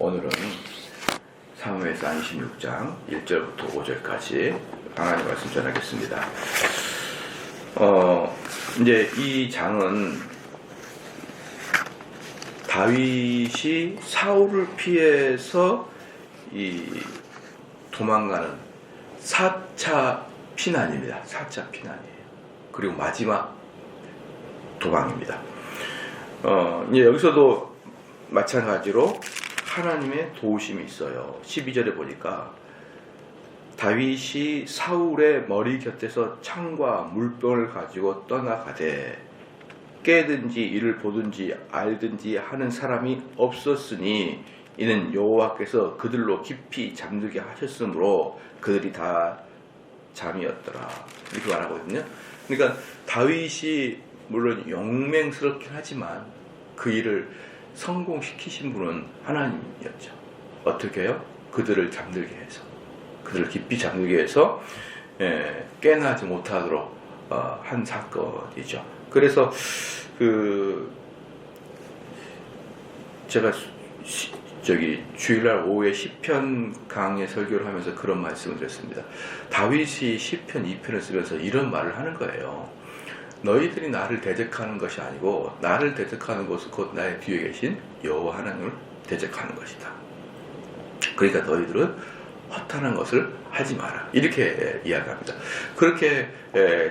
오늘은 사무엘상 26장 1절부터 5절까지 하나님 말씀 전하겠습니다. 이제 이 장은 다윗이 사울을 피해서 도망가는 4차 피난입니다. 4차 피난이에요. 그리고 마지막 도망입니다. 이제 여기서도 마찬가지로 하나님의 도우심이 있어요. 12절에 보니까 다윗이 사울의 머리 곁에서 창과 물병을 가지고 떠나가되 깨든지 이를 보든지 알든지 하는 사람이 없었으니 이는 여호와께서 그들로 깊이 잠들게 하셨으므로 그들이 다 잠이었더라. 이렇게 말하거든요. 그러니까 다윗이 물론 용맹스럽긴 하지만 그 일을 성공시키신 분은 하나님이었죠. 어떻게 해요? 그들을 잠들게 해서, 그들을 깊이 잠들게 해서 깨나지 못하도록 한 사건이죠. 그래서 제가 주일날 오후에 시편 강의 설교를 하면서 그런 말씀을 드렸습니다. 다윗이 시편 2편을 쓰면서 이런 말을 하는 거예요. 너희들이 나를 대적하는 것이 아니고 나를 대적하는 것은 곧 나의 뒤에 계신 여호와 하나님을 대적하는 것이다. 그러니까 너희들은 허탄한 것을 하지 마라. 이렇게 이야기합니다. 그렇게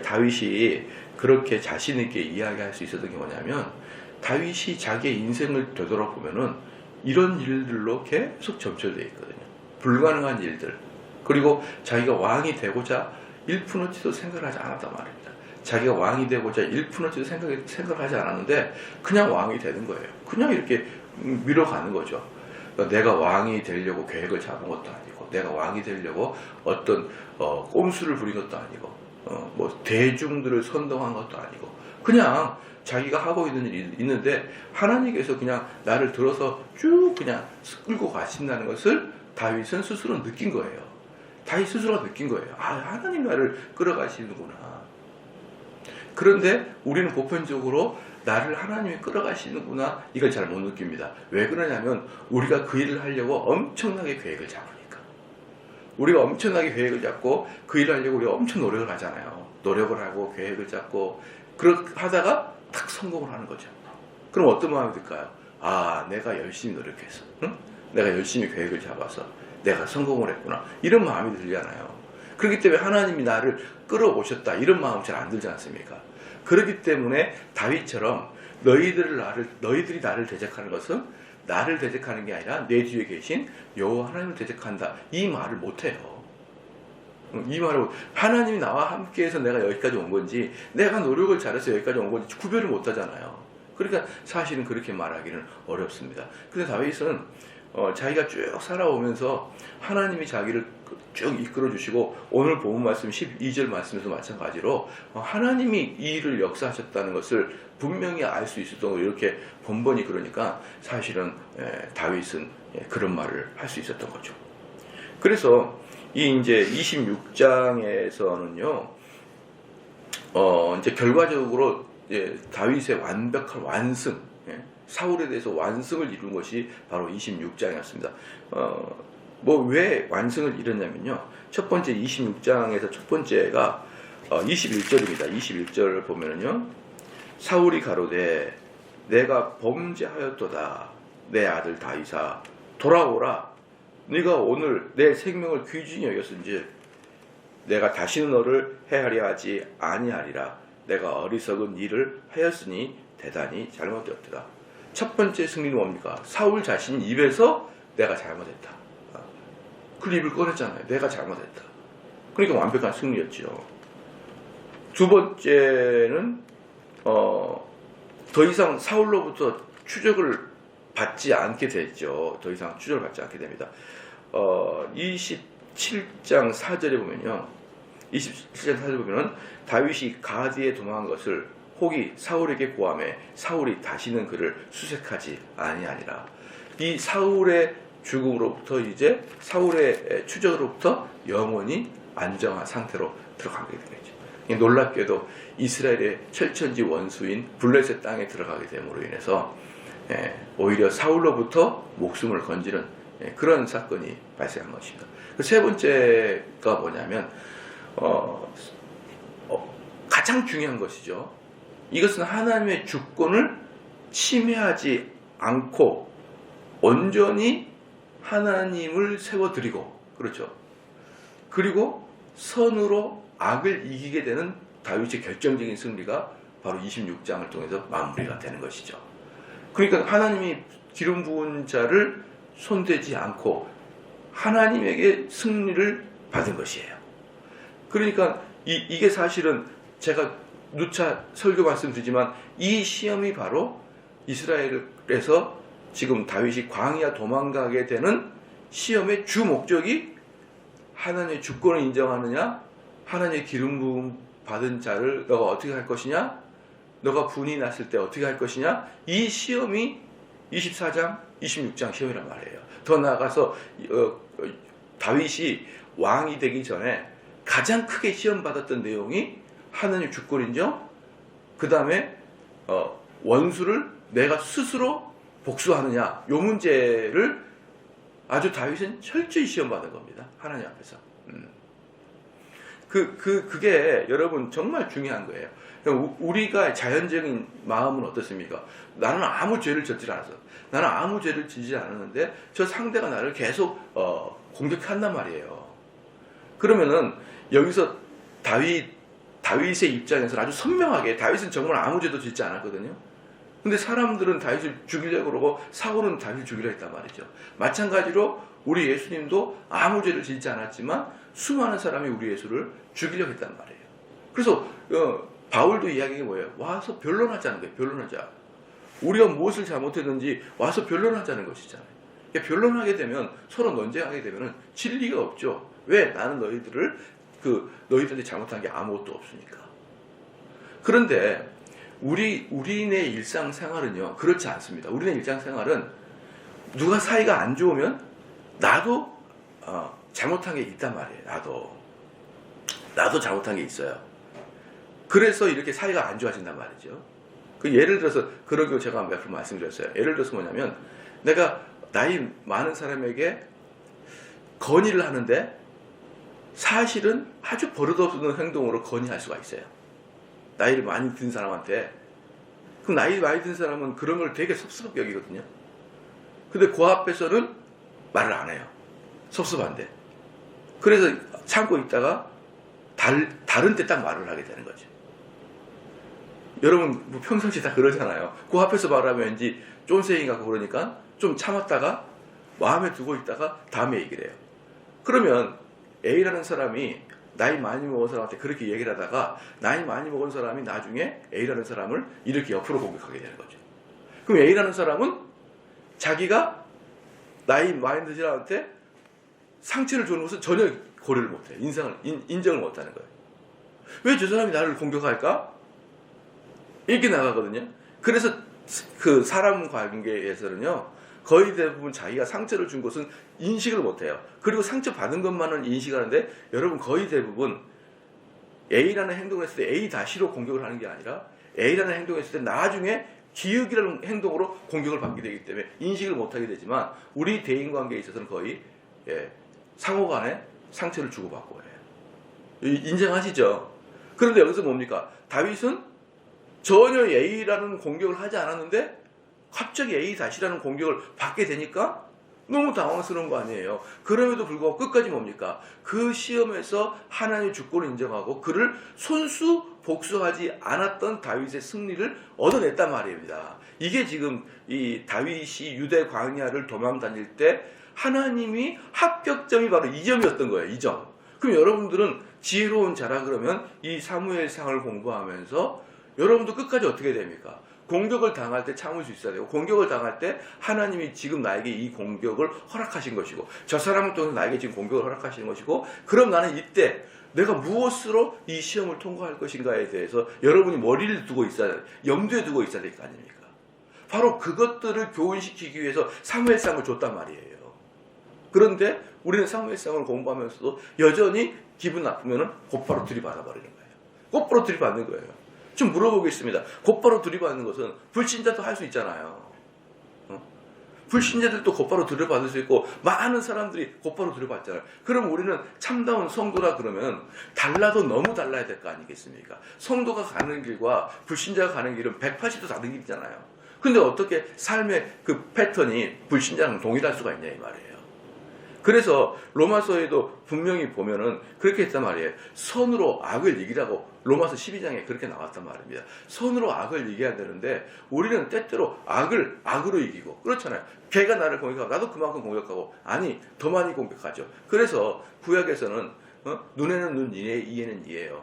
다윗이 그렇게 자신 있게 이야기할 수 있었던 게 뭐냐면, 다윗이 자기의 인생을 되돌아보면은 이런 일들로 계속 점철되어 있거든요. 불가능한 일들. 그리고 자기가 왕이 되고자 1%도 생각하지 않았단 말입니다. 자기가 왕이 되고자 1%도 생각하지 않았는데 그냥 왕이 되는 거예요. 그냥 이렇게 밀어가는 거죠. 그러니까 내가 왕이 되려고 계획을 잡은 것도 아니고, 내가 왕이 되려고 어떤 꼼수를 부린 것도 아니고, 뭐 대중들을 선동한 것도 아니고, 그냥 자기가 하고 있는 일이 있는데 하나님께서 그냥 나를 들어서 쭉 그냥 끌고 가신다는 것을 다윗은 스스로 느낀 거예요. 다윗 스스로가 느낀 거예요. 아, 하나님 나를 끌어가시는구나. 그런데 우리는 보편적으로 나를 하나님이 끌어가시는구나, 이걸 잘 못 느낍니다. 왜 그러냐면 우리가 그 일을 하려고 엄청나게 계획을 잡으니까. 우리가 엄청나게 계획을 잡고 그 일을 하려고 우리가 엄청 노력을 하잖아요. 노력을 하고 계획을 잡고 그렇게 하다가 딱 성공을 하는 거죠. 그럼 어떤 마음이 들까요? 아, 내가 열심히 노력해서, 응? 내가 열심히 계획을 잡아서 내가 성공을 했구나, 이런 마음이 들잖아요. 그렇기 때문에 하나님이 나를 끌어오셨다, 이런 마음 잘 안 들지 않습니까? 그렇기 때문에 다윗처럼 너희들이 나를 대적하는 것은 나를 대적하는 게 아니라 내 뒤에 계신 여호와 하나님을 대적한다, 이 말을 못해요. 이 말을, 하나님이 나와 함께해서 내가 여기까지 온 건지 내가 노력을 잘해서 여기까지 온 건지 구별을 못하잖아요. 그러니까 사실은 그렇게 말하기는 어렵습니다. 근데 다윗은 자기가 쭉 살아오면서 하나님이 자기를 쭉 이끌어 주시고, 오늘 본문 말씀 12절 말씀에서 마찬가지로 하나님이 이 일을 역사하셨다는 것을 분명히 알 수 있었던 거, 이렇게 번번이 그러니까 사실은 다윗은 그런 말을 할 수 있었던 거죠. 그래서 이 이제 26장에서는요, 이제 결과적으로 다윗의 완벽한 완승, 사울에 대해서 완승을 이룬 것이 바로 26장이었습니다. 뭐 왜 완승을 이뤘냐면요, 첫 번째 26장에서 첫 번째가 21절입니다. 21절을 보면은요, 사울이 가로되 내가 범죄하였도다. 내 아들 다윗아, 돌아오라. 네가 오늘 내 생명을 귀중히 여겼은지 내가 다시는 너를 해하려 하지 아니하리라. 내가 어리석은 일을 하였으니 대단히 잘못되었다. 첫 번째 승리는 뭡니까? 사울 자신 입에서 내가 잘못했다, 그 입을 꺼냈잖아요. 내가 잘못했다. 그러니까 완벽한 승리였죠. 두 번째는 더 이상 사울로부터 추적을 받지 않게 됐죠. 더 이상 추적을 받지 않게 됩니다. 27장 4절에 보면요, 27장 4절에 보면은 다윗이 가드에 도망한 것을 혹이 사울에게 고하매 사울이 다시는 그를 수색하지 아니하니라. 이 사울의 죽음으로부터, 이제 사울의 추적으로부터 영원히 안정한 상태로 들어가게 되겠죠. 놀랍게도 이스라엘의 철천지 원수인 블레셋 땅에 들어가게 됨으로 인해서 오히려 사울로부터 목숨을 건지는 그런 사건이 발생한 것입니다. 그 세 번째가 뭐냐면 가장 중요한 것이죠. 이것은 하나님의 주권을 침해하지 않고 온전히 하나님을 세워드리고, 그렇죠. 그리고 선으로 악을 이기게 되는 다윗의 결정적인 승리가 바로 26장을 통해서 마무리가 되는 것이죠. 그러니까 하나님이 기름 부은 자를 손대지 않고 하나님에게 승리를 받은 것이에요. 그러니까 이게 사실은 제가 누차 설교 말씀드리지만 이 시험이 바로 이스라엘에서 지금 다윗이 광야 도망가게 되는 시험의 주 목적이 하나님의 주권을 인정하느냐, 하나님의 기름 부음 받은 자를 너가 어떻게 할 것이냐, 너가 분이 났을 때 어떻게 할 것이냐, 이 시험이 24장, 26장 시험이란 말이에요. 더 나아가서 다윗이 왕이 되기 전에 가장 크게 시험받았던 내용이 하나님의 주권 인정, 그 다음에 원수를 내가 스스로 복수하느냐, 이 문제를 아주 다윗은 철저히 시험받은 겁니다. 하나님 앞에서. 그게 여러분 정말 중요한 거예요. 우리가 자연적인 마음은 어떻습니까? 나는 아무 죄를 짓지 않았어. 나는 아무 죄를 지지 않았는데 저 상대가 나를 계속 공격한단 말이에요. 그러면은 여기서 다윗의 입장에서 아주 선명하게, 다윗은 정말 아무 죄도 짓지 않았거든요. 근데 사람들은 다윗을 죽이려고 그러고 사울은 다윗을 죽이려 했단 말이죠. 마찬가지로 우리 예수님도 아무 죄를 짓지 않았지만 수많은 사람이 우리 예수를 죽이려고 했단 말이에요. 그래서 바울도 이야기가 뭐예요? 와서 변론하자는 거예요. 변론하자. 우리가 무엇을 잘못했는지 와서 변론하자는 것이잖아요. 그러니까 변론하게 되면, 서로 논쟁하게 되면 진리가 없죠. 왜? 나는 너희들이 잘못한 게 아무것도 없으니까. 그런데 우리네 일상생활은요, 그렇지 않습니다. 우리네 일상생활은 누가 사이가 안 좋으면 나도 잘못한 게 있단 말이에요. 나도 잘못한 게 있어요. 그래서 이렇게 사이가 안 좋아진단 말이죠. 예를 들어서 그러기로 제가 몇 번 말씀드렸어요. 예를 들어서 뭐냐면, 내가 나이 많은 사람에게 건의를 하는데 사실은 아주 버릇없는 행동으로 건의할 수가 있어요. 나이를 많이 든 사람한테. 그럼 나이 많이 든 사람은 그런 걸 되게 섭섭하게 여기거든요. 근데 그 앞에서는 말을 안 해요. 섭섭한데. 그래서 참고 있다가 다른 때 딱 말을 하게 되는 거죠. 여러분 뭐 평상시 다 그러잖아요. 그 앞에서 말하면 왠지 쫀생이 같고 그러니까 좀 참았다가 마음에 두고 있다가 다음에 얘기를 해요. 그러면 A라는 사람이 나이 많이 먹은 사람한테 그렇게 얘기를 하다가 나이 많이 먹은 사람이 나중에 A라는 사람을 이렇게 옆으로 공격하게 되는 거죠. 그럼 A라는 사람은 자기가 나이 많이 든 사람한테 상처를 주는 것은 전혀 고려를 못해요. 인정을 못하는 거예요. 왜 저 사람이 나를 공격할까? 이렇게 나가거든요. 그래서 그 사람 관계에서는요, 거의 대부분 자기가 상처를 준 것은 인식을 못해요. 그리고 상처 받은 것만은 인식하는데, 여러분 거의 대부분 A라는 행동을 했을 때 A-로 공격을 하는 게 아니라 A라는 행동을 했을 때 나중에 기억이라는 행동으로 공격을 받게 되기 때문에 인식을 못하게 되지만, 우리 대인관계에 있어서는 거의 상호간에 상처를 주고받고 해요. 인정하시죠? 그런데 여기서 뭡니까? 다윗은 전혀 A라는 공격을 하지 않았는데 갑자기 A-라는 공격을 받게 되니까 너무 당황스러운 거 아니에요. 그럼에도 불구하고 끝까지 뭡니까? 그 시험에서 하나님의 주권을 인정하고 그를 손수 복수하지 않았던 다윗의 승리를 얻어냈단 말입니다. 이게 지금 이 다윗이 유대 광야를 도망 다닐 때 하나님이 합격점이 바로 이 점이었던 거예요. 이 점. 그럼 여러분들은 지혜로운 자라 그러면 이 사무엘상을 공부하면서 여러분도 끝까지 어떻게 됩니까? 공격을 당할 때 참을 수 있어야 되고, 공격을 당할 때 하나님이 지금 나에게 이 공격을 허락하신 것이고, 저 사람을 통해서 나에게 지금 공격을 허락하시는 것이고, 그럼 나는 이때 내가 무엇으로 이 시험을 통과할 것인가에 대해서 여러분이 머리를 두고 있어야 돼, 염두에 두고 있어야 될 거 아닙니까? 바로 그것들을 교훈시키기 위해서 사무엘상을 줬단 말이에요. 그런데 우리는 사무엘상을 공부하면서도 여전히 기분 나쁘면 곧바로 들이받아 버리는 거예요. 곧바로 들이받는 거예요. 좀 물어보겠습니다. 곧바로 들이받는 것은 불신자도 할 수 있잖아요. 불신자들도 곧바로 들여받을 수 있고 많은 사람들이 곧바로 들여받잖아요. 그럼 우리는 참다운 성도라 그러면 달라도 너무 달라야 될 거 아니겠습니까? 성도가 가는 길과 불신자가 가는 길은 180도 다른 길이잖아요. 근데 어떻게 삶의 그 패턴이 불신자랑 동일할 수가 있냐 이 말이에요. 그래서 로마서에도 분명히 보면은 그렇게 했단 말이에요. 선으로 악을 이기라고 로마서 12장에 그렇게 나왔단 말입니다. 선으로 악을 이겨야 되는데 우리는 때때로 악을 악으로 이기고 그렇잖아요. 걔가 나를 공격하고 나도 그만큼 공격하고 아니 더 많이 공격하죠. 그래서 구약에서는 눈에는 눈, 이에는 이예요.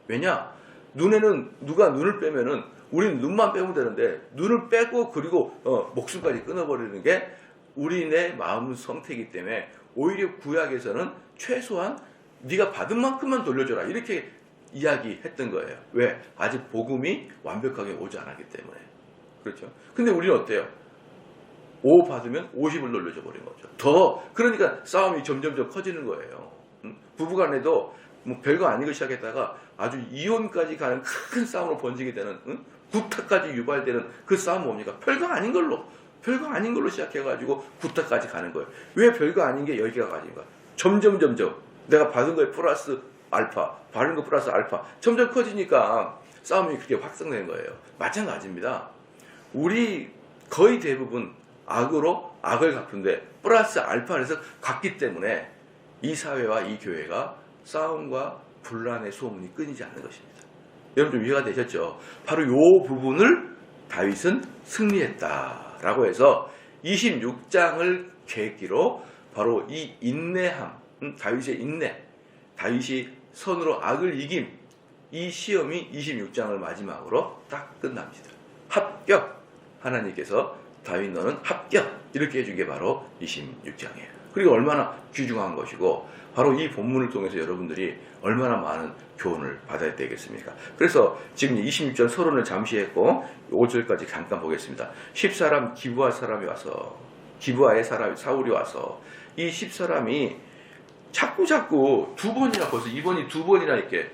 왜냐? 눈에는 누가 눈을 빼면은 우리는 눈만 빼면 되는데 눈을 빼고 그리고 목숨까지 끊어버리는 게 우리네 마음 성태이기 때문에 오히려 구약에서는 최소한 네가 받은 만큼만 돌려줘라 이렇게 이야기했던 거예요. 왜? 아직 복음이 완벽하게 오지 않았기 때문에. 그렇죠? 근데 우리는 어때요? 5 받으면 50을 돌려줘 버린 거죠. 더 그러니까 싸움이 점점점 커지는 거예요. 부부간에도 뭐 별거 아닌 걸 시작했다가 아주 이혼까지 가는 큰 싸움으로 번지게 되는 구타까지 유발되는 그 싸움 뭡니까? 별거 아닌 걸로 시작해가지고 구타까지 가는 거예요. 왜 별거 아닌 게 여기가 가진 거야? 점점 내가 받은 거에 플러스 알파, 받은 거 플러스 알파 점점 커지니까 싸움이 그렇게 확산되는 거예요. 마찬가지입니다. 우리 거의 대부분 악으로 악을 갚는데 플러스 알파를 해서 갚기 때문에 이 사회와 이 교회가 싸움과 분란의 소문이 끊이지 않는 것입니다. 여러분 좀 이해가 되셨죠? 바로 이 부분을 다윗은 승리했다라고 해서 26장을 계기로 바로 이 인내함, 다윗의 인내, 다윗이 선으로 악을 이김, 이 시험이 26장을 마지막으로 딱 끝납니다. 합격! 하나님께서 다윗 너는 합격! 이렇게 해준 게 바로 26장이에요. 그리고 얼마나 귀중한 것이고 바로 이 본문을 통해서 여러분들이 얼마나 많은 교훈을 받아야 되겠습니까? 그래서 지금 26절 서론을 잠시 했고 5절까지 잠깐 보겠습니다. 10사람 기브아 사람이 와서 기브아의 사람이 사울이 와서 이 10사람이 자꾸 두 번이나 벌써 이번이 두 번이나 이렇게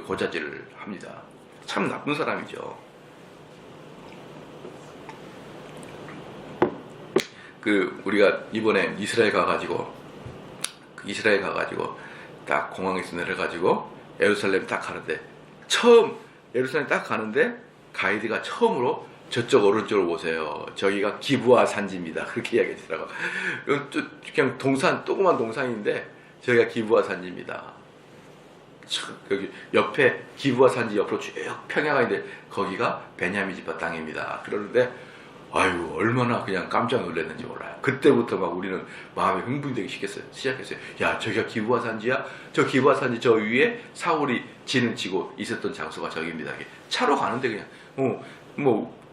고자질을 합니다. 참 나쁜 사람이죠. 우리가 이번에 이스라엘 가가지고 딱 공항에서 내려가지고 예루살렘 딱 가는데 예루살렘 딱 가는데 가이드가 처음으로 저쪽 오른쪽으로 보세요. 저기가 기브아 산지입니다. 그렇게 이야기했더라고. 그냥 조그만 동산인데 저기가 기브아 산지입니다. 여기 옆에 기브아 산지 옆으로 쭉 평야가 있는데 거기가 베냐민 지파 땅입니다. 그러는데 아유 얼마나 그냥 깜짝 놀랐는지 몰라요. 그때부터 막 우리는 마음이 흥분되기 시작했어요. 야 저기가 기브아 산지야? 저 기브아 산지 저 위에 사울이 진을 치고 있었던 장소가 저기입니다. 차로 가는데 그냥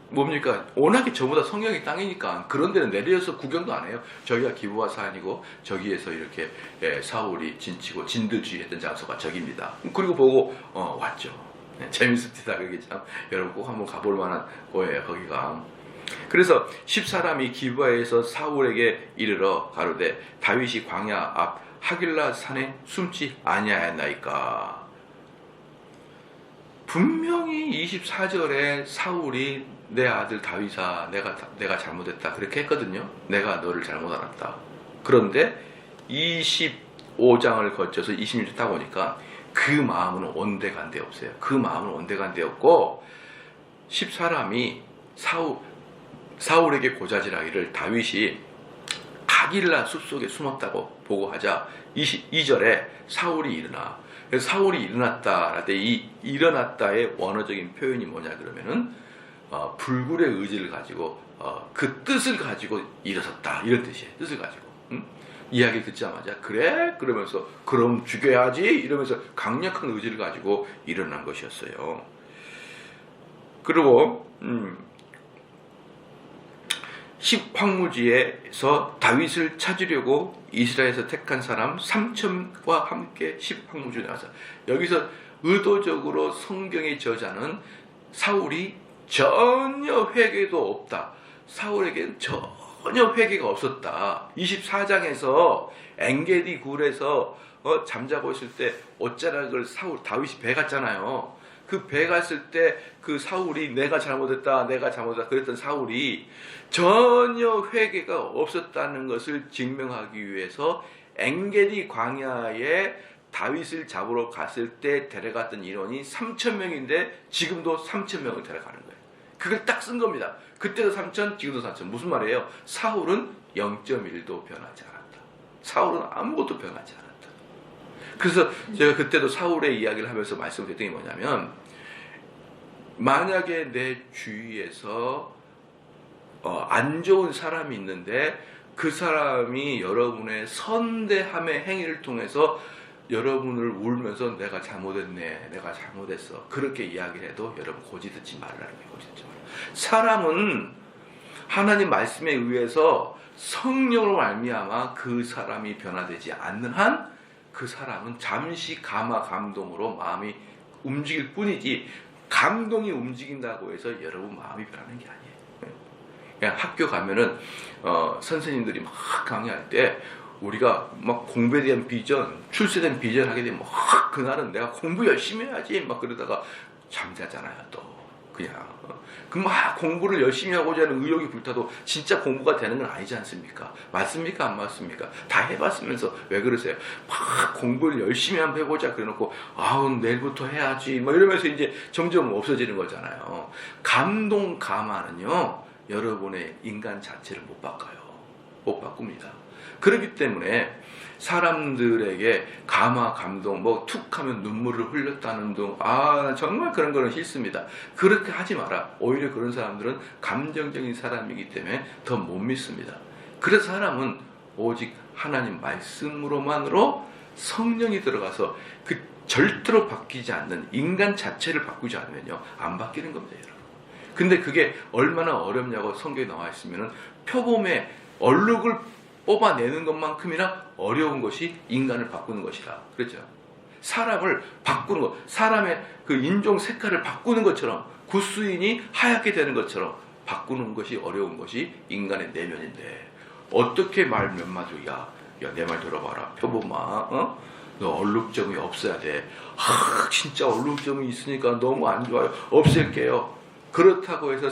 뭡니까? 워낙에 저보다 성경이 땅이니까 그런 데는 내려서 구경도 안 해요. 저기가 기브아 산이고 저기에서 이렇게 사울이 진치고 진드주의했던 장소가 저기입니다. 그리고 보고 왔죠. 재밌습니다. 그게 참 여러분 꼭 한번 가볼 만한 거예요. 거기가. 그래서 10사람이 기브아에서 사울에게 이르러 가로되 다윗이 광야 앞 하길라 산에 숨지 아니하였나이까. 분명히 24절에 사울이 내 아들 다윗아 내가 잘못했다 그렇게 했거든요. 내가 너를 잘못 알았다. 그런데 25장을 거쳐서 26절 딱 오니까 그 마음은 온데간데 없어요. 그 마음은 온데간데 없고 10사람이 사울에게 고자질하기를 다윗이 하길라 숲속에 숨었다고 보고하자 22절에 사울이 일어나. 그래서 사울이 일어났다 할 때 이 일어났다의 원어적인 표현이 뭐냐 그러면은 불굴의 의지를 가지고 그 뜻을 가지고 일어섰다 이런 뜻이에요. 뜻을 가지고 이야기 듣자마자 그래 그러면서 그럼 죽여야지 이러면서 강력한 의지를 가지고 일어난 것이었어요. 그리고 10황무지에서 다윗을 찾으려고 이스라엘에서 택한 사람 3천과 함께 10황무지에 나와서 여기서 의도적으로 성경의 저자는 사울이 전혀 회개도 없다. 사울에게는 전혀 회개가 없었다. 24장에서 엥게디 굴에서 잠자고 있을 때 옷자락을 다윗이 베갔잖아요. 그 배 갔을 때 그 사울이 내가 잘못했다 그랬던 사울이 전혀 회개가 없었다는 것을 증명하기 위해서 엔게디 광야에 다윗을 잡으러 갔을 때 데려갔던 인원이 3,000명인데 지금도 3,000명을 데려가는 거예요. 그걸 딱 쓴 겁니다. 그때도 3,000, 지금도 3,000. 무슨 말이에요? 사울은 0.1도 변하지 않았다. 사울은 아무것도 변하지 않았다. 그래서 제가 그때도 사울의 이야기를 하면서 말씀드렸던 게 뭐냐면, 만약에 내 주위에서 안 좋은 사람이 있는데 그 사람이 여러분의 선대함의 행위를 통해서 여러분을 울면서 내가 잘못했네, 내가 잘못했어, 그렇게 이야기를 해도 여러분 고지 듣지 말라는 거예요. 고지 듣지 말라. 사람은 하나님 말씀에 의해서 성령으로 말미암아 그 사람이 변화되지 않는 한 그 사람은 잠시 감화 감동으로 마음이 움직일 뿐이지, 감동이 움직인다고 해서 여러분 마음이 변하는 게 아니에요. 그냥 학교 가면은 선생님들이 막 강의할 때 우리가 막 공부에 대한 비전, 출세에 대한 비전 하게 되면 막 그날은 내가 공부 열심히 해야지 막 그러다가 잠자잖아요. 또 그냥 그 막 공부를 열심히 하고자 하는 의욕이 불타도 진짜 공부가 되는 건 아니지 않습니까? 맞습니까? 안 맞습니까? 다 해봤으면서 왜 그러세요? 막 공부를 열심히 한번 해보자 그래놓고 아우 내일부터 해야지 뭐 이러면서 이제 점점 없어지는 거잖아요. 감동 감화는요, 여러분의 인간 자체를 못 바꿔요. 못 바꿉니다. 그렇기 때문에 사람들에게 감화, 감동, 뭐 툭 하면 눈물을 흘렸다는 등, 정말 그런 거는 싫습니다. 그렇게 하지 마라. 오히려 그런 사람들은 감정적인 사람이기 때문에 더 못 믿습니다. 그래서 사람은 오직 하나님 말씀으로만으로 성령이 들어가서 그 절대로 바뀌지 않는 인간 자체를 바꾸지 않으면요, 안 바뀌는 겁니다, 여러분. 근데 그게 얼마나 어렵냐고 성경에 나와 있으면은 표범의 얼룩을 뽑아내는 것만큼이나 어려운 것이 인간을 바꾸는 것이라 그랬죠. 사람을 바꾸는 것, 사람의 그 인종 색깔을 바꾸는 것처럼, 구스인이 하얗게 되는 것처럼 바꾸는 것이 어려운 것이 인간의 내면인데, 어떻게 말 몇 마디, 야 내 말 들어봐라 표범아, 너 얼룩점이 없어야 돼. 진짜 얼룩점이 있으니까 너무 안 좋아요, 없앨게요. 그렇다고 해서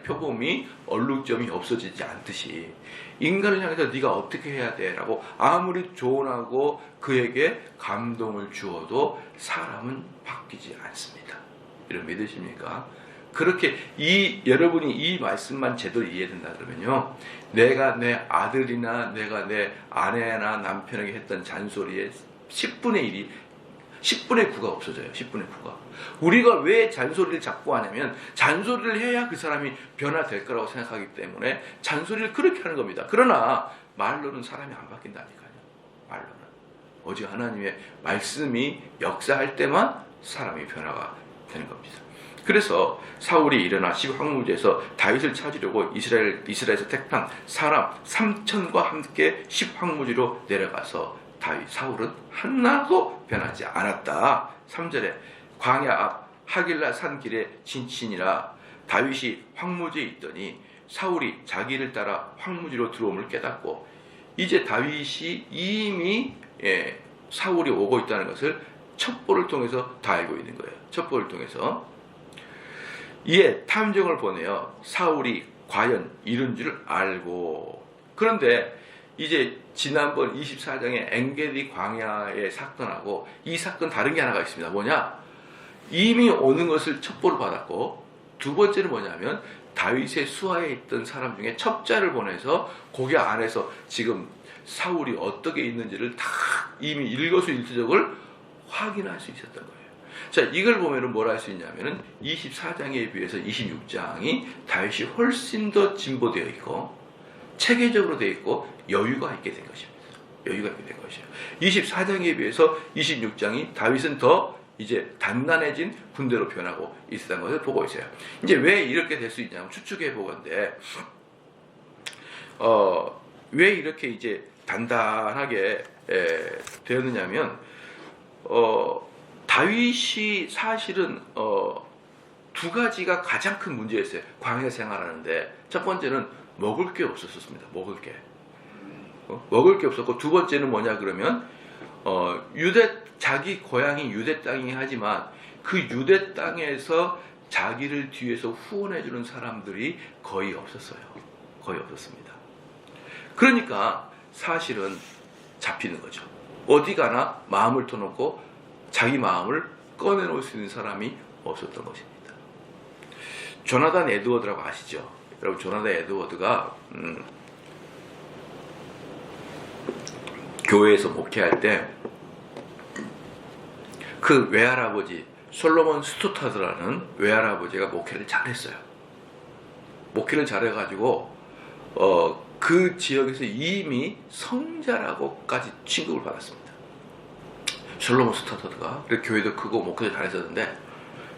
표범이 얼룩점이 없어지지 않듯이 인간을 향해서 네가 어떻게 해야 돼 라고 아무리 조언하고 그에게 감동을 주어도 사람은 바뀌지 않습니다. 이런 믿으십니까? 그렇게 여러분이 이 말씀만 제대로 이해된다 그러면요, 내가 내 아들이나 내가 내 아내나 남편에게 했던 잔소리의 10분의 9가 없어져요. 10분의 9가. 우리가 왜 잔소리를 자꾸 하냐면, 잔소리를 해야 그 사람이 변화될 거라고 생각하기 때문에 잔소리를 그렇게 하는 겁니다. 그러나 말로는 사람이 안 바뀐다니까요. 말로는. 오직 하나님의 말씀이 역사할 때만 사람이 변화가 되는 겁니다. 그래서 사울이 일어나 십황무지에서 다윗을 찾으려고 이스라엘에서 택한 사람 3,000과 함께 십황무지로 내려가서 사울은 하나도 변하지 않았다. 3절에 광야 앞 하길라 산길에 진친이라 다윗이 황무지에 있더니 사울이 자기를 따라 황무지로 들어옴을 깨닫고, 이제 다윗이 이미 사울이 오고 있다는 것을 첩보를 통해서 다 알고 있는 거예요. 첩보를 통해서. 이에 탐정을 보내어 사울이 과연 이른 줄 알고, 그런데 이제 지난번 24장의 엔게디 광야의 사건하고 이 사건 다른 게 하나가 있습니다. 뭐냐? 이미 오는 것을 첩보를 받았고, 두 번째는 뭐냐면 다윗의 수하에 있던 사람 중에 첩자를 보내서 거기 안에서 지금 사울이 어떻게 있는지를 다 이미 일거수일투족을 확인할 수 있었던 거예요. 자, 이걸 보면은 뭘 할 수 있냐면은 24장에 비해서 26장이 다윗이 훨씬 더 진보되어 있고 체계적으로 되어 있고 여유가 있게 된 것입니다. 여유가 있게 된 것이에요. 24장에 비해서 26장이 다윗은 더 이제 단단해진 군대로 변하고 있었다는 것을 보고 있어요. 이제 왜 이렇게 될 수 있냐면 추측해 보건데, 왜 이렇게 이제 단단하게 되었느냐면, 다윗이 사실은 두 가지가 가장 큰 문제였어요. 광야 생활하는데, 첫 번째는 먹을 게 없었습니다. 먹을 게 없었고, 두 번째는 뭐냐 그러면 자기 고향이 유대 땅이긴 하지만 그 유대 땅에서 자기를 뒤에서 후원해주는 사람들이 거의 없었어요. 거의 없었습니다. 그러니까 사실은 잡히는 거죠. 어디 가나 마음을 터놓고 자기 마음을 꺼내놓을 수 있는 사람이 없었던 것입니다. 조나단 에드워드라고 아시죠? 여러분, 조나단 에드워드가 교회에서 목회할 때 그 외할아버지 솔로몬 스투타드라는 외할아버지가 목회를 잘했어요. 목회를 잘해가지고 그 지역에서 이미 성자라고까지 취급을 받았습니다. 솔로몬 스투타드가 교회도 크고 목회도 잘했었는데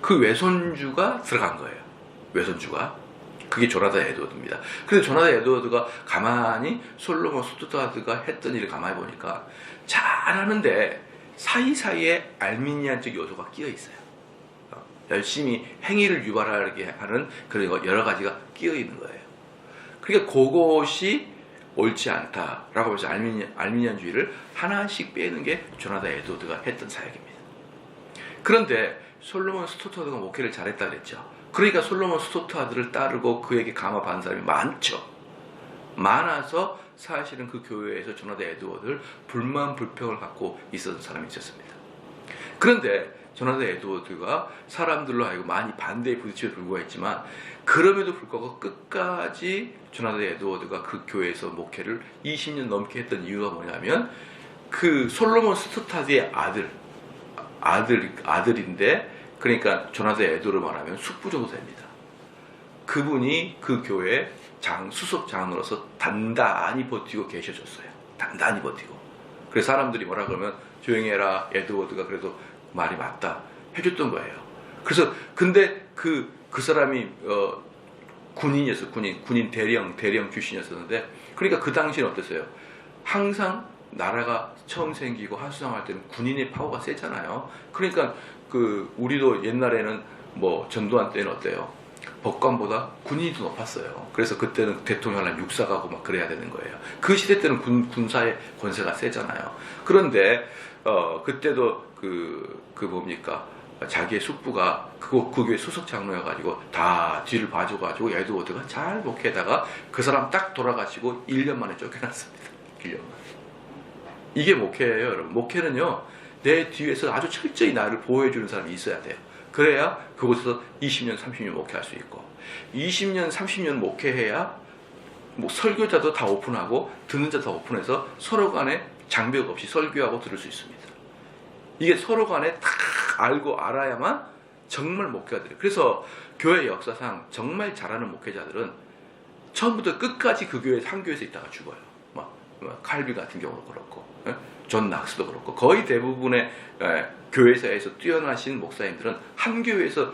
그 외손주가 들어간 거예요. 외손주가. 그게 조나단 에드워드입니다. 그런데 조나단 에드워드가 가만히 솔로몬 스투타드가 했던 일을 가만히 보니까 잘하는데 사이사이에 알미니안적 요소가 끼어 있어요. 열심히 행위를 유발하게 하는 그런 여러 가지가 끼어 있는 거예요. 그러니까 그것이 옳지 않다라고 해서 알미니안주의를 하나씩 빼는 게 조나단 에드워드가 했던 사역입니다. 그런데 솔로몬 스투타드가 목회를 잘했다 그랬죠. 그러니까 솔로몬 스투타드를 따르고 그에게 감화받은 사람이 많죠. 많아서 사실은 그 교회에서 조나단 에드워드를 불만 불평을 갖고 있었던 사람이 있었습니다. 그런데 조나단 에드워드가 사람들로 하여금 많이 반대에 부딪혀 불구했지만 그럼에도 불구하고 끝까지 조나단 에드워드가 그 교회에서 목회를 20년 넘게 했던 이유가 뭐냐면 그 솔로몬 스투타드의 아들인데, 그러니까 조나단 에드워드 말하면 숙부 정도 됩니다. 그분이 그 교회 수석 장로로서 단단히 버티고 계셔줬어요. 단단히 버티고. 그래서 사람들이 뭐라 그러면 조용히 해라, 에드워드가 그래도 말이 맞다 해줬던 거예요. 그래서 근데 그 사람이 군인이었어요. 군인 대령 출신이었었는데, 그러니까 그 당시는 어땠어요? 항상 나라가 처음 생기고 하수상할 때는 군인의 파워가 세잖아요. 그러니까 우리도 옛날에는 뭐 전두환 때는 어때요? 법관보다 군인이 더 높았어요. 그래서 그때는 대통령 하려면 육사 가고 막 그래야 되는 거예요. 그 시대 때는 군사의 권세가 세잖아요. 그런데 그때도 뭡니까? 자기의 숙부가 그 교회 수석 장로여가지고 다 뒤를 봐줘가지고 에드워드가 잘 목회하다가 그 사람 딱 돌아가시고 1년 만에 쫓겨났습니다. 1년 만에. 이게 목회예요, 여러분. 목회는요, 내 뒤에서 아주 철저히 나를 보호해주는 사람이 있어야 돼요. 그래야 그곳에서 20년, 30년 목회할 수 있고, 20년, 30년 목회해야 뭐 설교자도 다 오픈하고 듣는 자도 다 오픈해서 서로 간에 장벽 없이 설교하고 들을 수 있습니다. 이게 서로 간에 다 알고 알아야만 정말 목회가 돼요. 그래서 교회 역사상 정말 잘하는 목회자들은 처음부터 끝까지 그 교회 한 교회에서 있다가 죽어요. 막 칼비 같은 경우도 그렇고, 존 낙스도 그렇고, 거의 대부분의 교회사에서 뛰어나신 목사님들은 한 교회에서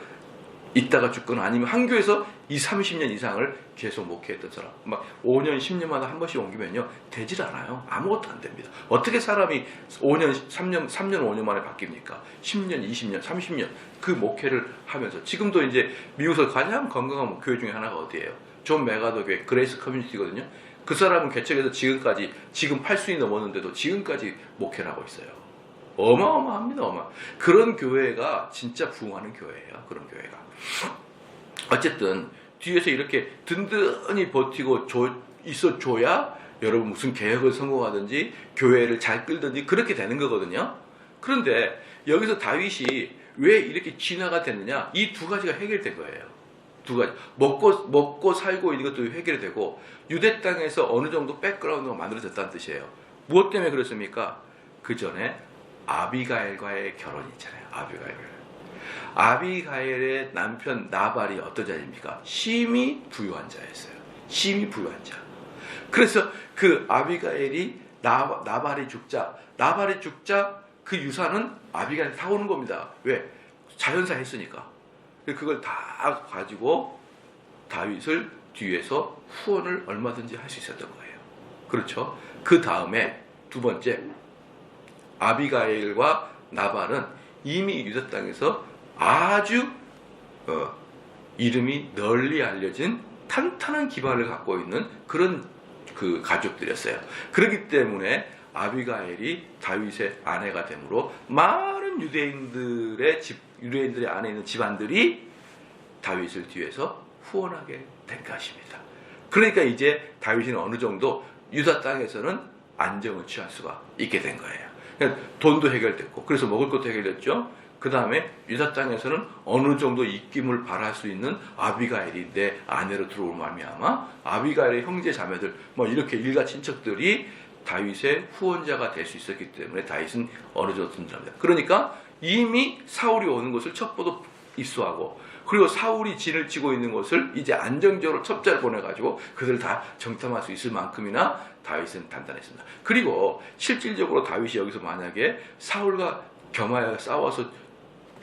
있다가 죽거나 아니면 한 교회에서 30년 이상을 계속 목회했던 사람, 막 5년, 10년마다 한 번씩 옮기면요, 되질 않아요. 아무것도 안 됩니다. 어떻게 사람이 3년, 5년 만에 바뀝니까? 10년, 20년, 30년 그 목회를 하면서, 지금도 이제 미국에서 가장 건강한 교회 중에 하나가 어디예요? 존 메가더 교회, 그레이스 커뮤니티거든요. 그 사람은 개척해서 지금 80이 넘었는데도 지금까지 목회를 하고 있어요. 어마어마합니다. 그런 교회가 진짜 부흥하는 교회예요. 그런 교회가. 어쨌든 뒤에서 이렇게 든든히 버티고 있어줘야 여러분 무슨 개혁을 성공하든지 교회를 잘 끌든지 그렇게 되는 거거든요. 그런데 여기서 다윗이 왜 이렇게 진화가 됐느냐? 이 두 가지가 해결된 거예요. 두 가지. 먹고 살고 있는 것도 해결이 되고, 유대 땅에서 어느 정도 백그라운드가 만들어졌다는 뜻이에요. 무엇 때문에 그렇습니까? 그 전에 아비가일과의 결혼이 있잖아요. 아비가일의 남편 나발이 어떤 자입니까? 심히 부유한 자였어요. 심히 부유한 자. 그래서 그 아비가일이 나발이 죽자 그 유산은 아비가일이 타오는 겁니다. 왜? 자연사 했으니까. 그걸 다 가지고 다윗을 뒤에서 후원을 얼마든지 할 수 있었던 거예요. 그렇죠? 그 다음에 두 번째, 아비가일과 나발은 이미 유다 땅에서 아주 이름이 널리 알려진 탄탄한 기반을 갖고 있는 그런 그 가족들이었어요. 그렇기 때문에 아비가일이 다윗의 아내가 되므로 많은 유대인들의 집 유대인들의 안에 있는 집안들이 다윗을 뒤에서 후원하게 된 것입니다. 그러니까 이제 다윗은 어느 정도 유다 땅에서는 안정을 취할 수가 있게 된 거예요. 그러니까 돈도 해결됐고, 그래서 먹을 것도 해결됐죠. 그 다음에 유다 땅에서는 어느 정도 입김을 발할 수 있는 아비가일이 내 아내로 들어올 말미암아 아비가일의 형제 자매들 뭐 이렇게 일가 친척들이 다윗의 후원자가 될 수 있었기 때문에 다윗은 어느 정도 든든합니다. 그러니까 이미 사울이 오는 것을 첩보도 입수하고, 그리고 사울이 진을 치고 있는 것을 이제 안정적으로 첩자를 보내가지고 그들을 다 정탐할 수 있을 만큼이나 다윗은 단단했습니다. 그리고 실질적으로 다윗이 여기서 만약에 사울과 겸하여 싸워서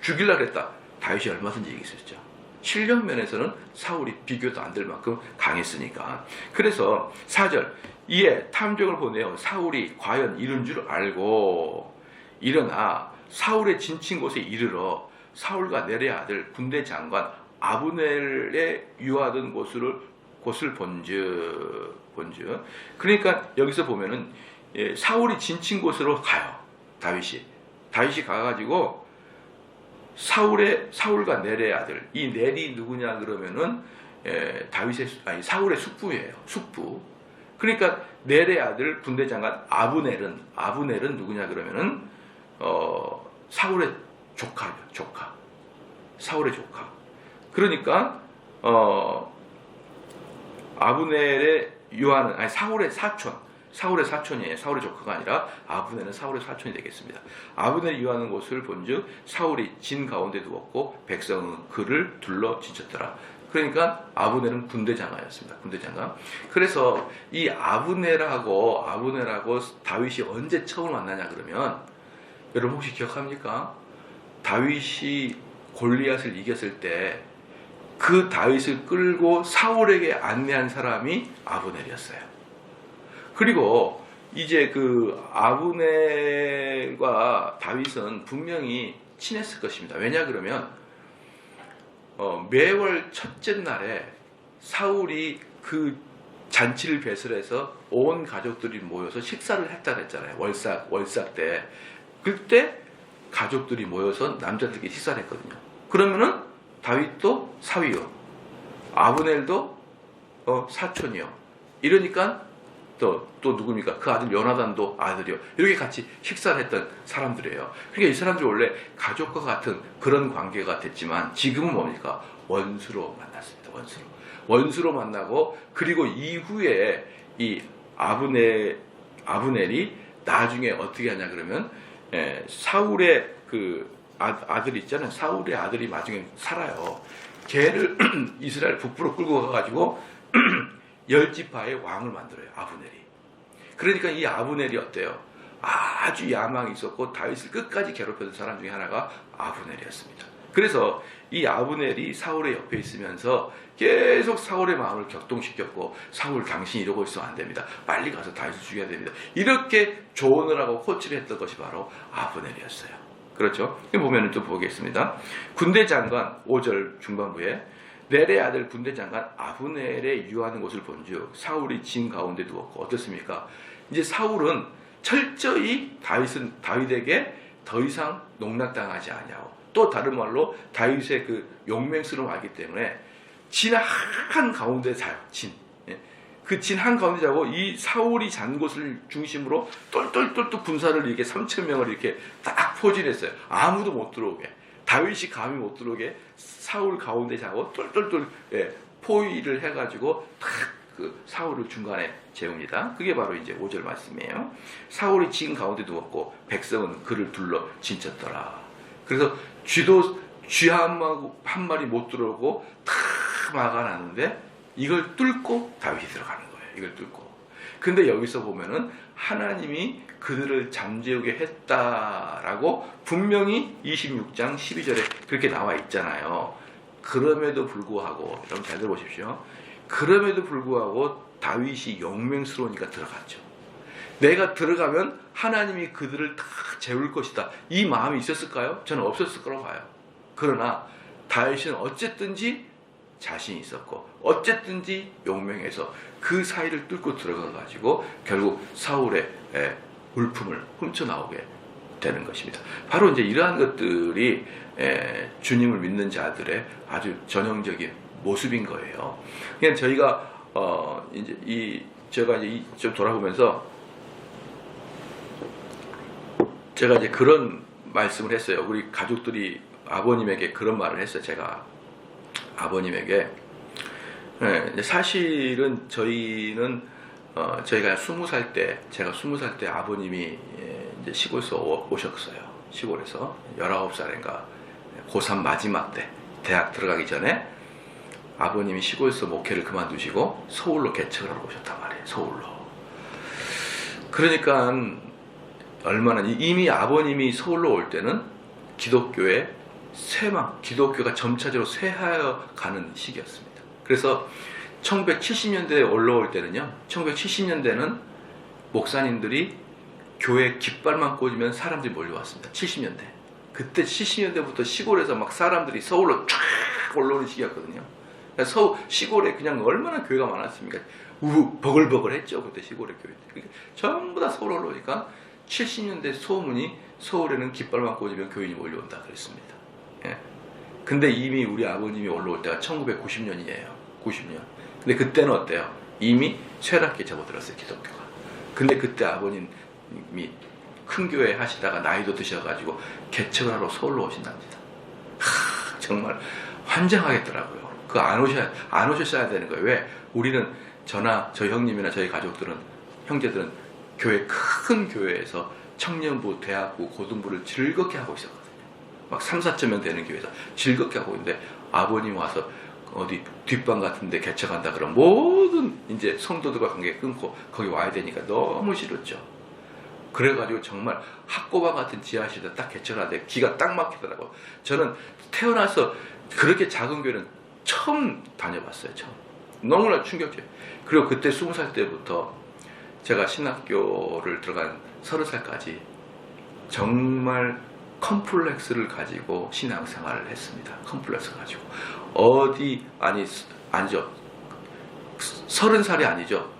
죽이려고 했다, 다윗이 얼마든지 이길 수 있죠. 실력 면에서는 사울이 비교도 안 될 만큼 강했으니까. 그래서 4절, 이에 탐정을 보내어 사울이 과연 이른 줄 알고 일어나 사울의 진친 곳에 이르러 사울과 네레 아들 군대 장관 아브넬의 유하던 곳을 본즉. 그러니까 여기서 보면은 사울이 진친 곳으로 가요. 다윗이 가가지고 사울과 넬의 아들, 이 넬이 누구냐 그러면은 사울의 숙부예요. 숙부. 그러니까 넬의 아들 군대 장관 아브넬은 누구냐 그러면은 사울의 조카죠. 사울의 조카. 그러니까 아브넬의 유하는 사울의 사촌이에요. 사울의 조카가 아니라 아브넬은 사울의 사촌이 되겠습니다. 아브넬이 유하는 곳을 본즉 사울이 진 가운데 두었고 백성은 그를 둘러 지쳤더라. 그러니까 아브넬은 군대 장관이었습니다. 군대 장관. 그래서 이 아브넬하고 다윗이 언제 처음 만나냐 그러면, 여러분 혹시 기억합니까? 다윗이 골리앗을 이겼을 때 그 다윗을 끌고 사울에게 안내한 사람이 아브넬이었어요. 그리고 이제 그 아브넬과 다윗은 분명히 친했을 것입니다. 왜냐 그러면 매월 첫째 날에 사울이 그 잔치를 배설해서 온 가족들이 모여서 식사를 했다 그랬잖아요. 월삭 때. 그때 가족들이 모여서 남자들끼리 식사를 했거든요. 그러면은 다윗도 사위요, 아브넬도 사촌이요. 이러니까 또 누굽니까? 그 아들 요나단도 아들이요. 이렇게 같이 식사를 했던 사람들이에요. 그러니까 이 사람들이 원래 가족과 같은 그런 관계가 됐지만 지금은 뭡니까? 원수로 만났습니다. 원수로 만나고, 그리고 이후에 이 아브넬이 나중에 어떻게 하냐 그러면 사울의 그 아들이 있잖아요. 사울의 아들이 나중에 살아요. 걔를 이스라엘 북부로 끌고 가가지고 10지파의 왕을 만들어요. 아브넬이. 그러니까 이 아브넬이 어때요? 아주 야망이 있었고 다윗을 끝까지 괴롭혔던 사람 중에 하나가 아브넬이었습니다. 그래서 이 아브넬이 사울의 옆에 있으면서 계속 사울의 마음을 격동시켰고, 사울 당신이 이러고 있으면 안 됩니다. 빨리 가서 다윗을 죽여야 됩니다. 이렇게 조언을 하고 코치를 했던 것이 바로 아브넬이었어요. 그렇죠? 보면 또 보겠습니다. 군대 장관 5절 중반부에 넬의 아들 군대 장관 아브넬의 유하는 곳을 본즉 사울이 진 가운데 두었고. 어떻습니까? 이제 사울은 철저히 다윗에게 더 이상 농락당하지 아니하고, 또 다른 말로 다윗의 그 용맹스러움을 알기 때문에 진 한 가운데 자요. 그 진 한 가운데 자고 이 사울이 잔 곳을 중심으로 똘똘똘 군사를 이렇게 3,000명을 이렇게 딱 포진했어요. 아무도 못 들어오게, 다윗이 감히 못 들어오게 사울 가운데 자고 똘똘똘 포위를 해가지고 딱 그 사울을 중간에 재웁니다. 그게 바로 이제 5절 말씀이에요. 사울이 진 가운데 두었고 백성은 그를 둘러 진쳤더라. 그래서 쥐 한 마리 못 들어오고 탁 막아놨는데 이걸 뚫고 다윗이 들어가는 거예요. 이걸 뚫고. 근데 여기서 보면은 하나님이 그들을 잠재우게 했다라고 분명히 26장 12절에 그렇게 나와 있잖아요. 그럼에도 불구하고, 여러분 잘 들어보십시오. 그럼에도 불구하고 다윗이 용맹스러우니까 들어갔죠. 내가 들어가면 하나님이 그들을 다 재울 것이다, 이 마음이 있었을까요? 저는 없었을 거라고 봐요. 그러나 다윗은 어쨌든지 자신이 있었고, 어쨌든지 용맹해서 그 사이를 뚫고 들어가가지고 결국 사울의 물품을 훔쳐나오게 되는 것입니다. 바로 이제 이러한 것들이 주님을 믿는 자들의 아주 전형적인 모습인 거예요. 그냥 저희가 제가 이제 좀 돌아보면서 제가 이제 그런 말씀을 했어요. 우리 가족들이 아버님에게 그런 말을 했어요. 제가 아버님에게 사실은 저희는 저희가 20살 때, 제가 20살 때 아버님이 이제 시골에서 오셨어요. 시골에서 19살인가 고3 마지막 때 대학 들어가기 전에 아버님이 시골에서 목회를 그만두시고 서울로 개척을 하러 오셨단 말이에요. 서울로. 그러니까 얼마나 이미 아버님이 서울로 올 때는 기독교의 기독교가 점차적으로 쇠하여 가는 시기였습니다. 그래서 1970년대에 올라올 때는요, 1970년대는 목사님들이 교회 깃발만 꽂으면 사람들이 몰려왔습니다. 70년대. 그때 70년대부터 시골에서 막 사람들이 서울로 쫙 올라오는 시기였거든요. 시골에 그냥 얼마나 교회가 많았습니까? 버글버글 했죠. 그때 시골의 교회들. 전부 다 서울 올라오니까 70년대 소문이 서울에는 깃발만 꽂으면 교인이 몰려온다 그랬습니다. 예. 근데 이미 우리 아버님이 올라올 때가 1990년이에요. 90년. 근데 그때는 어때요? 이미 쇠락기에 접어들었어요, 기독교가. 근데 그때 아버님이 큰 교회 하시다가 나이도 드셔가지고 개척을 하러 서울로 오신답니다. 정말 환장하겠더라고요. 그거 안 오셨어야 되는 거예요. 왜? 우리는 저나 저희 형님이나 저희 가족들은, 형제들은 큰 교회에서 청년부, 대학부, 고등부를 즐겁게 하고 있었거든요. 막 3, 4천명 되는 교회에서 즐겁게 하고 있는데 아버님 와서 어디 뒷방 같은 데 개척한다 그러면 모든 이제 성도들과 관계 끊고 거기 와야 되니까 너무 싫었죠. 그래가지고 정말 학고방 같은 지하실에 딱 개척하는데 기가 딱 막히더라고요. 저는 태어나서 그렇게 작은 교회는 처음 다녀봤어요. 처음. 너무나 충격적이에요. 그리고 그때 20살 때부터 제가 신학교를 들어간 30살까지 정말 컴플렉스를 가지고 신앙생활을 했습니다. 컴플렉스 가지고 아니죠. 30살이 아니죠.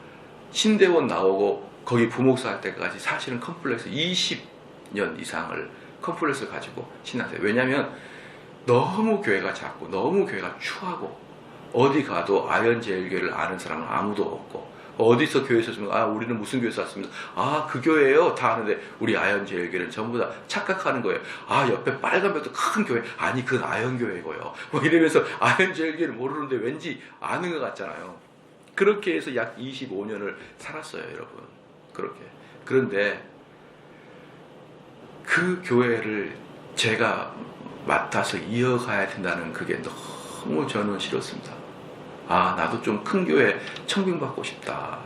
신대원 나오고 거기 부목사 할 때까지 사실은 컴플렉스 20년 이상을 컴플렉스 가지고 신앙생활. 왜냐하면 너무 교회가 작고 너무 교회가 추하고 어디 가도 아현제일교회를 아는 사람은 아무도 없고 어디서 교회에서 주면 우리는 무슨 교회에서 왔습니다. 그 교회예요. 다 아는데 우리 아현제일교회는 전부 다 착각하는 거예요. 옆에 빨간 벽도 큰 교회. 아니 그건 아현교회고요. 뭐 이러면서 아현제일교회를 모르는데 왠지 아는 것 같잖아요. 그렇게 해서 약 25년을 살았어요, 여러분. 그렇게. 그런데 그 교회를 제가 맡아서 이어가야 된다는 그게 너무 저는 싫었습니다. 나도 좀 큰 교회 청빙받고 싶다.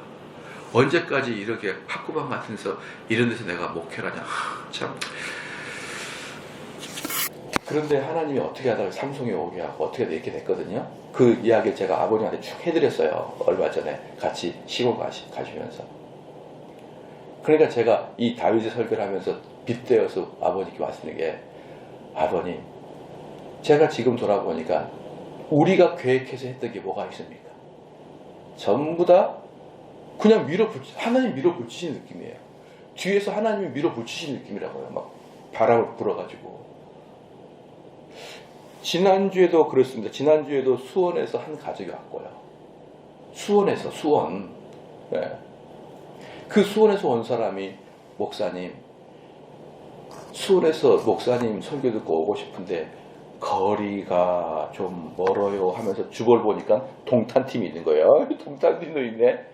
언제까지 이렇게 학구방 같은 데서 이런 데서 내가 목회를 하냐. 참. 그런데 하나님이 어떻게 하다가 삼성에 오게 하고 어떻게 이렇게 됐거든요. 그 이야기를 제가 아버님한테 쭉 해드렸어요. 얼마 전에 같이 시골 가시면서. 그러니까 제가 이 다윗의 설교를 하면서 빗대어서 아버님께 말씀드린 게, 아버님, 제가 지금 돌아보니까 우리가 계획해서 했던 게 뭐가 있습니까? 전부 다 그냥 하나님 밀어붙이신 느낌이에요. 뒤에서 하나님이 밀어붙이신 느낌이라고요. 막 바람을 불어가지고. 지난주에도 그렇습니다. 지난주에도 수원에서 한 가족이 왔고요. 수원. 네. 그 수원에서 온 사람이, 목사님, 수원에서 목사님 설교 듣고 오고 싶은데 거리가 좀 멀어요 하면서 주보를 보니까 동탄팀이 있는 거예요. 동탄팀도 있네.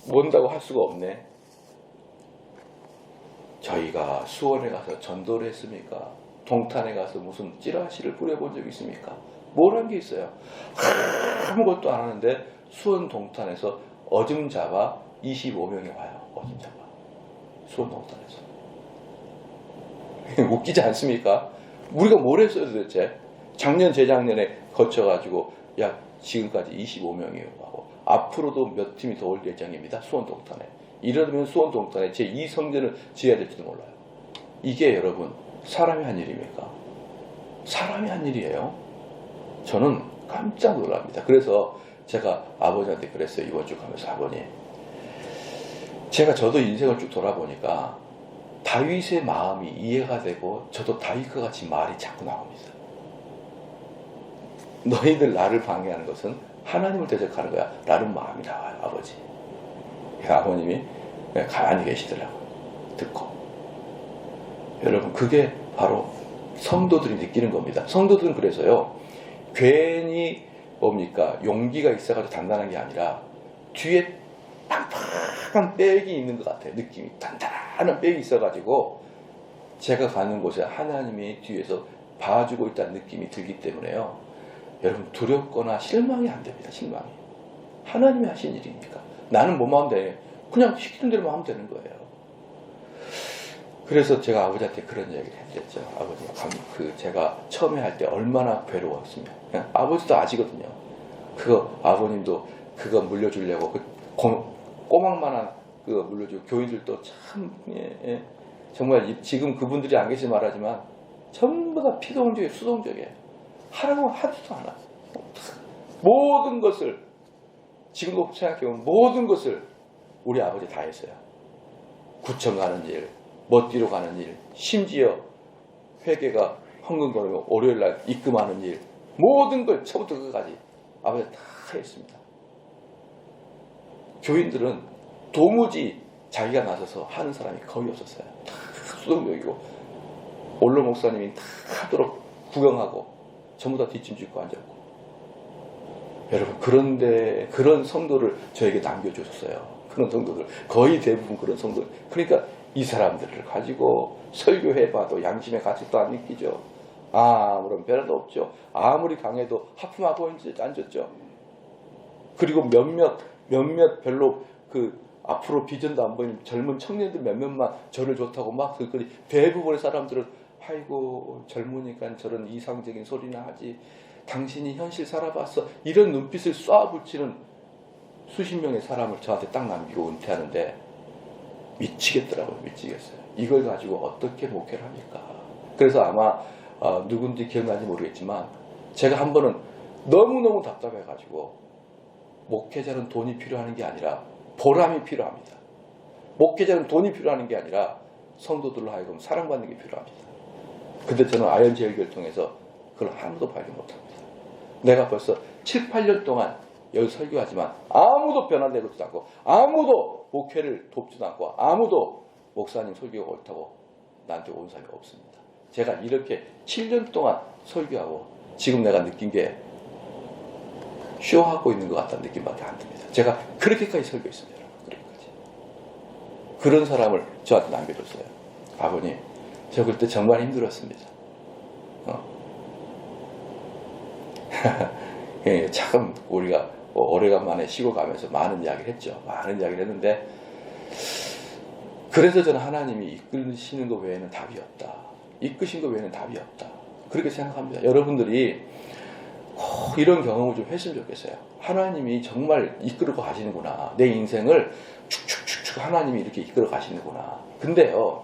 뭔다고 할 수가 없네. 저희가 수원에 가서 전도를 했습니까? 동탄에 가서 무슨 찌라시를 뿌려본 적이 있습니까? 뭘 한 게 있어요? 아무것도 안 하는데 수원 동탄에서 어줌 잡아 25명이 와요. 어줌 잡아. 수원 동탄에서. 웃기지 않습니까? 우리가 뭘 했어요 도대체? 작년 재작년에 거쳐가지고 약 지금까지 25명이 하고 앞으로도 몇 팀이 더 올 예정입니다. 수원 동탄에. 이러면 수원 동탄에 제2성전을 지어야 될지도 몰라요. 이게 여러분 사람이 한 일입니까? 사람이 한 일이에요. 저는 깜짝 놀랍니다. 그래서 제가 아버지한테 그랬어요. 이번 주 가면서, 아버님, 저도 인생을 쭉 돌아보니까 다윗의 마음이 이해가 되고 저도 다윗과 같이 말이 자꾸 나옵니다. 너희들 나를 방해하는 것은 하나님을 대적하는 거야 라는 마음이 나와요. 아버지. 아버님이 가만히 계시더라고요. 듣고. 여러분 그게 바로 성도들이 느끼는 겁니다. 성도들은 그래서요 괜히 뭡니까 용기가 있어가지고 단단한 게 아니라 뒤에 팡팡한 백이 있는 것 같아요. 느낌이 단단한 백이 있어가지고 제가 가는 곳에 하나님이 뒤에서 봐주고 있다는 느낌이 들기 때문에요. 여러분 두렵거나 실망이 안 됩니다. 실망이. 하나님이 하신 일이니까. 나는 뭐만 하면 돼. 그냥 시키는 대로만 하면 되는 거예요. 그래서 제가 아버지한테 그런 얘기를 했죠. 아버지, 제가 처음에 할 때 얼마나 괴로웠으면. 아버지도 아시거든요. 그거 아버님도 그거 물려주려고 꼬막만한 그거 물려주고 교인들도 참 정말 지금 그분들이 안 계시 말하지만 전부 다 피동적이에요. 수동적이에요. 하라고 하지도 않아. 모든 것을 지금도 생각해보면 모든 것을 우리 아버지 다 했어요. 구청 가는 일, 멋뒤로 가는 일, 심지어 회계가 헌금거리고 월요일날 입금하는 일, 모든 걸 처음부터 끝까지 아버지가 다 했습니다. 교인들은 도무지 자기가 나서서 하는 사람이 거의 없었어요. 다 수동적이고 원로 목사님이 다 하도록 구경하고 전부 다 뒷짐 짓고 앉았고. 여러분 그런데 그런 성도를 저에게 남겨주셨어요. 그런 성도들 거의 대부분 그런 성도들. 그러니까 이 사람들을 가지고 설교해봐도 양심의 가책도 안 느끼죠. 아무런 변화도 없죠. 아무리 강해도 하품하고 앉았죠. 그리고 몇몇 별로 앞으로 비전도 안 보이는 젊은 청년들 몇몇만 저를 좋다고 막 그러니 대부분의 사람들은 아이고 젊으니까 저런 이상적인 소리나 하지. 당신이 현실 살아봤어. 이런 눈빛을 쏴붙이는 수십 명의 사람을 저한테 딱 남기고 은퇴하는데 미치겠더라고요. 미치겠어요. 이걸 가지고 어떻게 목회를 합니까? 그래서 아마 누군지 기억나는지 모르겠지만 제가 한 번은 너무너무 답답해가지고 목회자는 돈이 필요한 게 아니라 보람이 필요합니다. 목회자는 돈이 필요한 게 아니라 성도들로 하여금 사랑받는 게 필요합니다. 근데 저는 아연제일교를 통해서 그걸 아무도 발견 못합니다. 내가 벌써 7, 8년 동안 여기 설교하지만 아무도 변화되지도 않고 아무도 목회를 돕지도 않고 아무도 목사님 설교가 옳다고 나한테 온 사람이 없습니다. 제가 이렇게 7년 동안 설교하고 지금 내가 느낀 게 쇼하고 있는 것 같다는 느낌밖에 안 듭니다. 제가 그렇게까지 설교했습니다. 그렇게까지. 그런 사람을 저한테 남겨줬어요. 아버님, 저 그때 정말 힘들었습니다. 예, 참 우리가 오래간만에 시골 가면서 많은 이야기를 했죠. 많은 이야기를 했는데 그래서 저는 하나님이 이끄시는 것 외에는 답이 없다. 이끄신 것 외에는 답이 없다. 그렇게 생각합니다. 여러분들이 꼭 이런 경험을 좀 했으면 좋겠어요. 하나님이 정말 이끌어 가시는구나. 내 인생을 축축축축 하나님이 이렇게 이끌어 가시는구나. 근데요,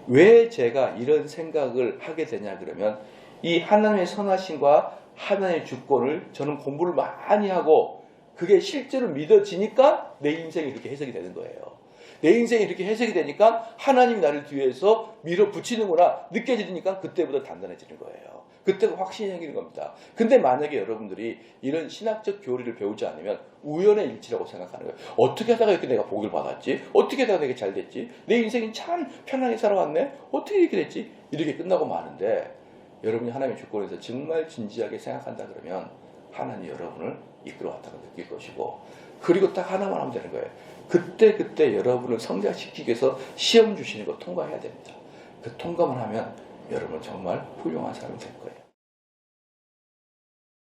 왜 제가 이런 생각을 하게 되냐 그러면 이 하나님의 선하심과 하나님의 주권을 저는 공부를 많이 하고 그게 실제로 믿어지니까 내 인생이 이렇게 해석이 되는 거예요. 내 인생이 이렇게 해석이 되니까 하나님이 나를 뒤에서 밀어붙이는구나 느껴지니까 그때보다 단단해지는 거예요. 그때가 확신이 생기는 겁니다. 근데 만약에 여러분들이 이런 신학적 교리를 배우지 않으면 우연의 일치라고 생각하는 거예요. 어떻게 하다가 이렇게 내가 복을 받았지? 어떻게 하다가 내가 잘 됐지? 내 인생이 참 편하게 살아왔네? 어떻게 이렇게 됐지? 이렇게 끝나고 마는데 여러분이 하나님의 주권에서 정말 진지하게 생각한다 그러면 하나님이 여러분을 이끌어왔다고 느낄 것이고 그리고 딱 하나만 하면 되는 거예요. 그때 여러분을 성장시키기 위해서 시험 주시는 거 통과해야 됩니다. 그 통과만 하면 여러분 정말 훌륭한 사람이 될 거예요.